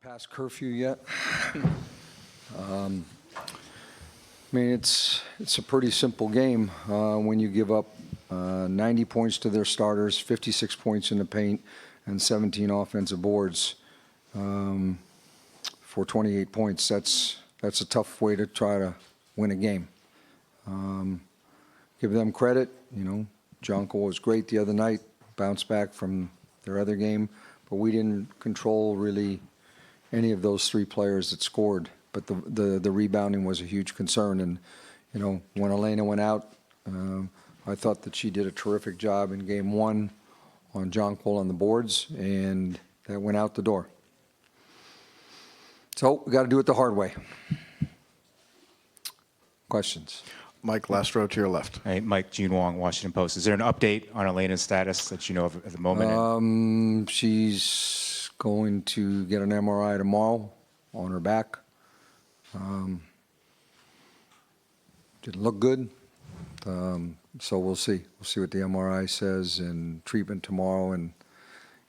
past curfew yet. I mean, it's a pretty simple game when you give up 90 points to their starters, 56 points in the paint, and 17 offensive boards for 28 points. That's a tough way to try to win a game. Give them credit. You know, Jonko was great the other night, bounced back from their other game, but we didn't control really any of those three players that scored. But the rebounding was a huge concern. And, you know, when Elena went out, I thought that she did a terrific job in game one on Jonko on the boards, and that went out the door. So we got to do it the hard way. Questions? Mike, last row to your left. Hey, Mike, Gene Wong, Washington Post. Is there an update on Elena's status that you know of at the moment? She's going to get an MRI tomorrow on her back. Didn't look good, so we'll see. We'll see what the MRI says, and treatment tomorrow. And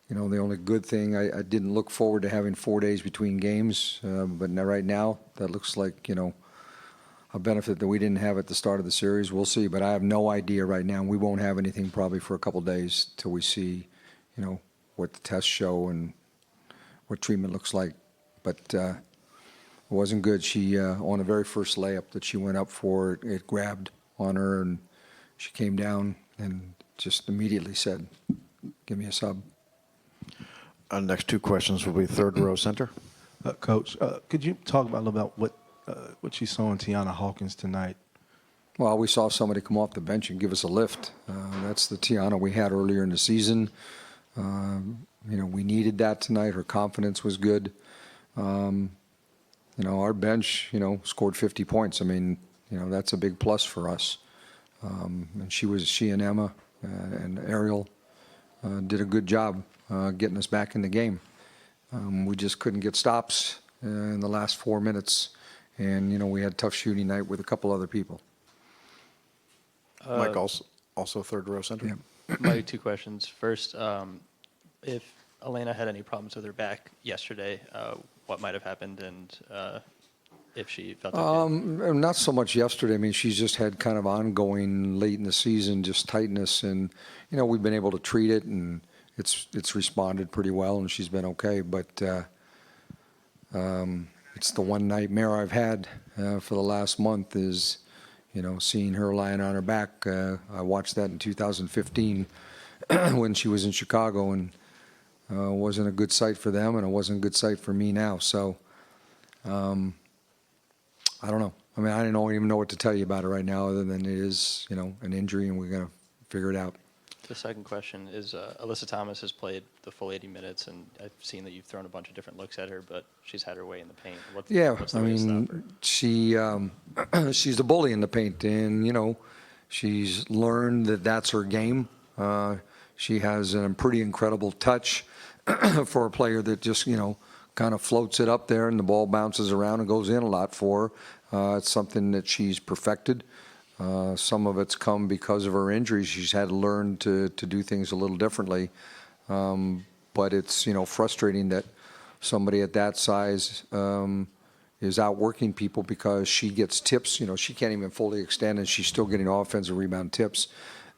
you know, the only good thing, I didn't look forward to having 4 days between games, but now, right now, that looks like, you know, a benefit that we didn't have at the start of the series. We'll see, but I have no idea right now. We won't have anything probably for a couple days till we see, you know, what the tests show and what treatment looks like. But it wasn't good. She, on the very first layup that she went up for, it grabbed on her, and she came down and just immediately said, give me a sub. Next two questions will be third row center. Coach, could you talk about a little about what you saw in Tiana Hawkins tonight? Well, we saw somebody come off the bench and give us a lift. That's the Tiana we had earlier in the season. You know, we needed that tonight. Her confidence was good. You know, our bench, you know, scored 50 points. I mean, you know, that's a big plus for us. And she and Emma and Ariel did a good job getting us back in the game. We just couldn't get stops in the last 4 minutes. And, you know, we had a tough shooting night with a couple other people. Mike, also third row center. Yeah. Mike, two questions. First, if Elena had any problems with her back yesterday, what might have happened, and if she felt okay? Not so much yesterday. I mean, she's just had kind of ongoing late in the season, just tightness. And, you know, we've been able to treat it, and it's responded pretty well, and she's been okay. But it's the one nightmare I've had for the last month is, you know, seeing her lying on her back. I watched that in 2015 when she was in Chicago, and it wasn't a good sight for them, and it wasn't a good sight for me now. So I don't know. I mean, I don't even know what to tell you about it right now, other than it is, you know, an injury, and we're going to figure it out. The second question is, Alyssa Thomas has played the full 80 minutes, and I've seen that you've thrown a bunch of different looks at her, but she's had her way in the paint. What's the way to stop her? She's a bully in the paint, and, you know, she's learned that that's her game. She has a pretty incredible touch for a player that just, you know, kind of floats it up there, and the ball bounces around and goes in a lot for her. It's something that she's perfected. Some of it's come because of her injuries. She's had to learn to do things a little differently. But it's, you know, frustrating that somebody at that size is outworking people because she gets tips. You know, she can't even fully extend, and she's still getting offensive rebound tips.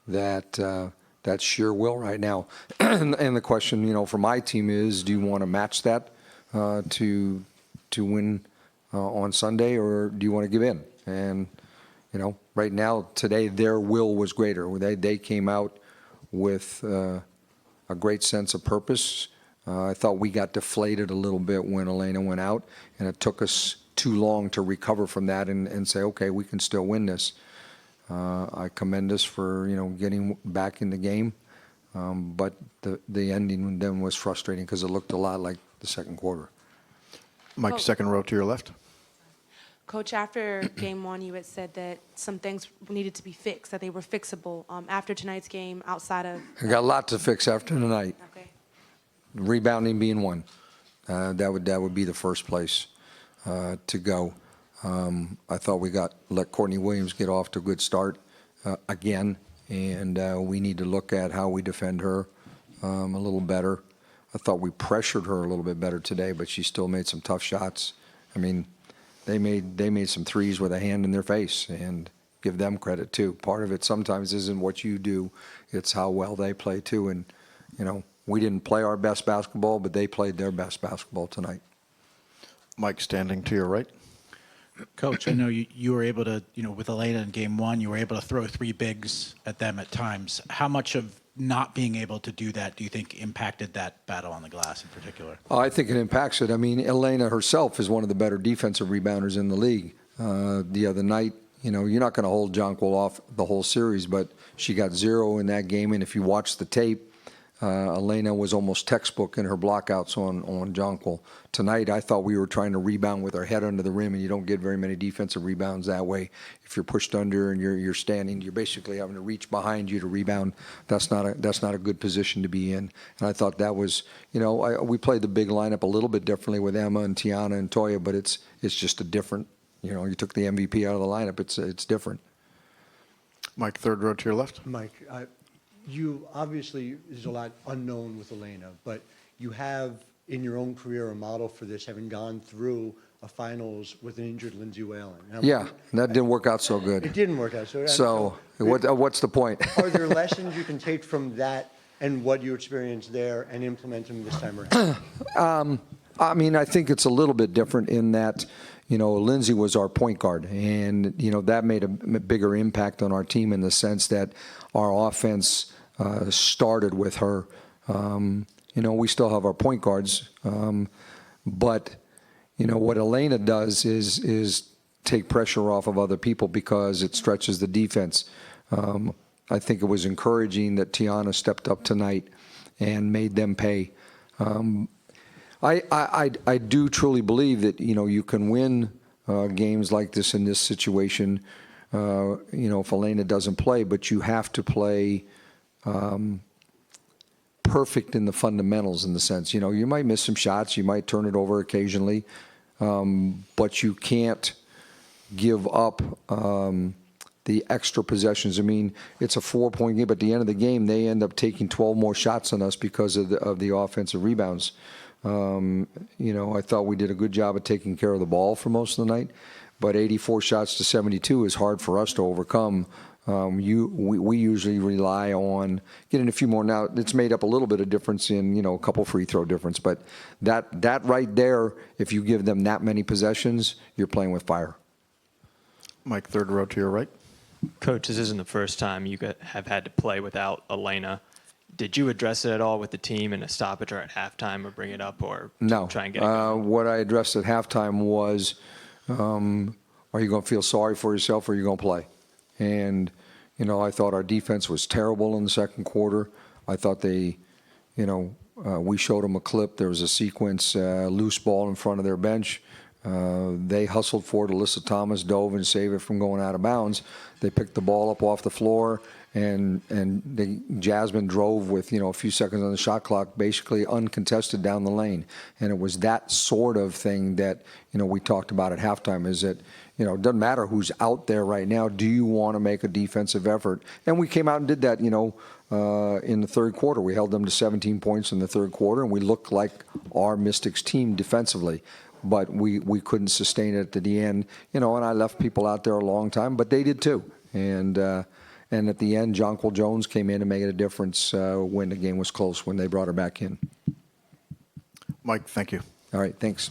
That's sheer will right now. And the question, you know, for my team is, do you want to match that to win on Sunday, or do you want to give in? And you know, right now, today, their will was greater. They came out with a great sense of purpose. I thought we got deflated a little bit when Elena went out, and it took us too long to recover from that and say, okay, we can still win this. I commend us for, you know, getting back in the game. But the ending then was frustrating because it looked a lot like the second quarter. Mike, second row to your left. Coach, after game one, you had said that some things needed to be fixed, that they were fixable. After tonight's game, outside of... I got a lot to fix after tonight. Okay. Rebounding being one. That would be the first place to go. I thought we let Courtney Williams get off to a good start again, and we need to look at how we defend her a little better. I thought we pressured her a little bit better today, but she still made some tough shots. I mean, they made some threes with a hand in their face, and give them credit too. Part of it sometimes isn't what you do, it's how well they play too. And, we didn't play our best basketball, but they played their best basketball tonight. Mike, standing to your right. Coach, I know you were able to, with Elena in game one, you were able to throw 3 bigs at them at times. How much of not being able to do that do you think impacted that battle on the glass in particular? I think it impacts it. I mean, Elena herself is one of the better defensive rebounders in the league. The other night, you're not going to hold Jonquil off the whole series, but she got 0 in that game. And if you watch the tape, Elena was almost textbook in her blockouts on Jonquil. Tonight, I thought we were trying to rebound with our head under the rim, and you don't get very many defensive rebounds that way. If you're pushed under and you're standing, you're basically having to reach behind you to rebound. That's not a good position to be in. And I thought that was, we played the big lineup a little bit differently with Emma and Tiana and Toya, but it's just a different. You took the MVP out of the lineup. It's different. Mike, third row to your left. Mike, you obviously, there's a lot unknown with Elena, but you have in your own career a model for this, having gone through a finals with an injured Lindsay Whalen. Now, Yeah, that didn't work out so good. It didn't work out. So what's the point? Are there lessons you can take from that and what you experienced there and implement them this time around? I mean, I think it's a little bit different in that, Lindsay was our point guard, and, that made a bigger impact on our team in the sense that our offense started with her. We still have our point guards, but, what Elena does is take pressure off of other people because it stretches the defense. I think it was encouraging that Tiana stepped up tonight and made them pay. I do truly believe that, you can win games like this in this situation, if Elena doesn't play, but you have to play perfect in the fundamentals in the sense, you might miss some shots, you might turn it over occasionally, but you can't give up the extra possessions. I mean, it's a 4-point game, but at the end of the game, they end up taking 12 more shots on us because of the offensive rebounds. I thought we did a good job of taking care of the ball for most of the night, but 84 shots to 72 is hard for us to overcome. We usually rely on getting a few more. Now, it's made up a little bit of difference in, a couple free throw difference, but that right there, if you give them that many possessions, you're playing with fire. Mike, third row to your right. Coach, this isn't the first time you have had to play without Elena. Did you address it at all with the team in a stoppage or at halftime, or bring it up, or No. try and get it going? What I addressed at halftime was, are you going to feel sorry for yourself or are you going to play? And, I thought our defense was terrible in the second quarter. I thought we showed them a clip. There was a sequence, loose ball in front of their bench. They hustled for it. Alyssa Thomas dove and saved it from going out of bounds. They picked the ball up off the floor, and Jasmine drove with, a few seconds on the shot clock, basically uncontested down the lane. And it was that sort of thing that, we talked about at halftime, is that, it doesn't matter who's out there right now. Do you want to make a defensive effort? And we came out and did that, in the third quarter. We held them to 17 points in the third quarter, and we looked like our Mystics team defensively. But we couldn't sustain it at the end, and I left people out there a long time, but they did too. And at the end, Jonquil Jones came in and made a difference when the game was close, when they brought her back in. Mike, thank you. All right, thanks.